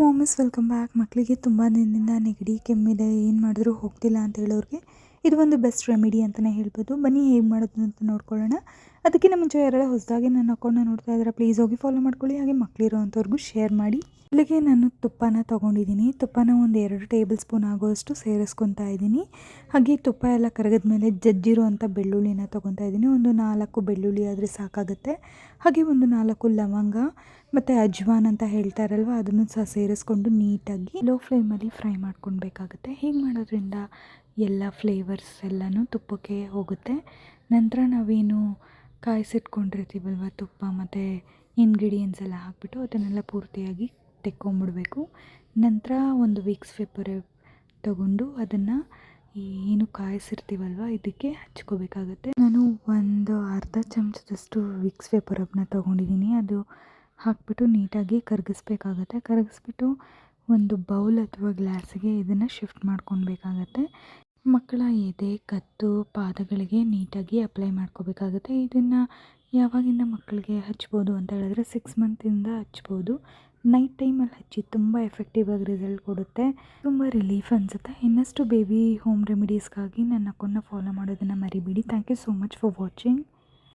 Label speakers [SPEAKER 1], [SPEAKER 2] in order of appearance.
[SPEAKER 1] ಮಾಮಿಸ್ welcome back. ಮಕ್ಕಳಿಗೆ ತುಂಬ ದಿನದಿಂದ ನೆಗಡಿ ಕೆಮ್ಮಿದೆ, ಏನು ಮಾಡಿದ್ರೂ ಹೋಗ್ತಿಲ್ಲ ಅಂತ ಹೇಳೋರಿಗೆ ಇದು ಒಂದು ಬೆಸ್ಟ್ ರೆಮಿಡಿ ಅಂತಲೇ ಹೇಳ್ಬೋದು. ಬನ್ನಿ ಹೇಗೆ ಮಾಡೋದು ಅಂತ ನೋಡ್ಕೊಳ್ಳೋಣ. ಅದಕ್ಕಿಂತ ಮುಂಚೆ ಯಾರೆಲ್ಲ ಹೊಸದಾಗಿ ನನ್ನ ಅಕೌಂಟ್ನ ನೋಡ್ತಾ ಇದ್ದಾರೆ ಪ್ಲೀಸ್ ಹೋಗಿ ಫಾಲೋ ಮಾಡ್ಕೊಳ್ಳಿ, ಹಾಗೆ ಮಕ್ಕಳಿರೋ ಅಂಥವ್ರಿಗೂ ಶೇರ್ ಮಾಡಿ. ಇಲ್ಲಿಗೆ ನಾನು ತುಪ್ಪನ ತೊಗೊಂಡಿದ್ದೀನಿ. ತುಪ್ಪನ ಒಂದು 2 ಟೇಬಲ್ ಸ್ಪೂನ್ ಆಗೋಷ್ಟು ಸೇರಿಸ್ಕೊತಾ ಇದ್ದೀನಿ. ಹಾಗೆ ತುಪ್ಪ ಎಲ್ಲ ಕರಗಿದ ಮೇಲೆ ಜಜ್ಜಿರೋ ಅಂಥ ಬೆಳ್ಳುಳ್ಳಿನ ತೊಗೊತಾ ಇದ್ದೀನಿ. ಒಂದು 4 ಬೆಳ್ಳುಳ್ಳಿ ಆದರೆ ಸಾಕಾಗುತ್ತೆ. ಹಾಗೆ ಒಂದು 4 ಲವಂಗ ಮತ್ತು ಅಜ್ವಾನ್ ಅಂತ ಹೇಳ್ತಾರಲ್ವ, ಅದನ್ನು ಸಹ ಸೇರಿಸ್ಕೊಂಡು ನೀಟಾಗಿ ಲೋ ಫ್ಲೇಮಲ್ಲಿ ಫ್ರೈ ಮಾಡ್ಕೊಳ್ಬೇಕಾಗುತ್ತೆ. ಹೀಗೆ ಮಾಡೋದ್ರಿಂದ ಎಲ್ಲ ಫ್ಲೇವರ್ಸ್ ಎಲ್ಲನೂ ತುಪ್ಪಕ್ಕೆ ಹೋಗುತ್ತೆ. ನಂತರ ನಾವೇನು ಕಾಯಿಸಿಟ್ಕೊಂಡಿರ್ತೀವಲ್ವ ತುಪ್ಪ ಮತ್ತು ಇಂಗ್ರೀಡಿಯೆಂಟ್ಸ್ ಎಲ್ಲ ಹಾಕಿಬಿಟ್ಟು ಅದನ್ನೆಲ್ಲ ಪೂರ್ತಿಯಾಗಿ ತೆಕ್ಕೊಂಬಿಡಬೇಕು. ನಂತರ ಒಂದು ವಿಕ್ಸ್ ಪೇಪರ್ ತಗೊಂಡು ಅದನ್ನು ಏನು ಕಾಯಿಸಿರ್ತೀವಲ್ವ ಇದಕ್ಕೆ ಹಚ್ಕೋಬೇಕಾಗತ್ತೆ. ನಾನು ಒಂದು ಅರ್ಧ ಚಮಚದಷ್ಟು ವಿಕ್ಸ್ ಪೇಪರನ್ನು ತೊಗೊಂಡಿದ್ದೀನಿ. ಅದು ಹಾಕಿಬಿಟ್ಟು ನೀಟಾಗಿ ಕರಗಿಸ್ಬೇಕಾಗತ್ತೆ. ಕರಗಿಸ್ಬಿಟ್ಟು ಒಂದು ಬೌಲ್ ಅಥವಾ ಗ್ಲಾಸಿಗೆ ಇದನ್ನು ಶಿಫ್ಟ್ ಮಾಡ್ಕೊಳ್ಬೇಕಾಗತ್ತೆ. ಮಕ್ಕಳ ಎದೆ, ಕತ್ತು, ಪಾದಗಳಿಗೆ ನೀಟಾಗಿ ಅಪ್ಲೈ ಮಾಡ್ಕೋಬೇಕಾಗತ್ತೆ. ಇದನ್ನು ಯಾವಾಗಿಂದ ಮಕ್ಕಳಿಗೆ ಹಚ್ಬೋದು ಅಂತ ಹೇಳಿದ್ರೆ 6 ಮಂತಿಂದ ಹಚ್ಬೋದು. ನೈಟ್ ಟೈಮಲ್ಲಿ ಹಚ್ಚಿ, ತುಂಬ ಎಫೆಕ್ಟಿವ್ ಆಗಿ ರಿಸಲ್ಟ್ ಕೊಡುತ್ತೆ, ತುಂಬ ರಿಲೀಫ್ ಅನಿಸುತ್ತೆ. ಇನ್ನಷ್ಟು ಬೇಬಿ ಹೋಮ್ ರೆಮಿಡೀಸ್ಗಾಗಿ ನನ್ನ ಅಕೌಂಟ್ನ ಫಾಲೋ ಮಾಡೋದನ್ನು ಮರಿಬೇಡಿ. Thank you so much for watching.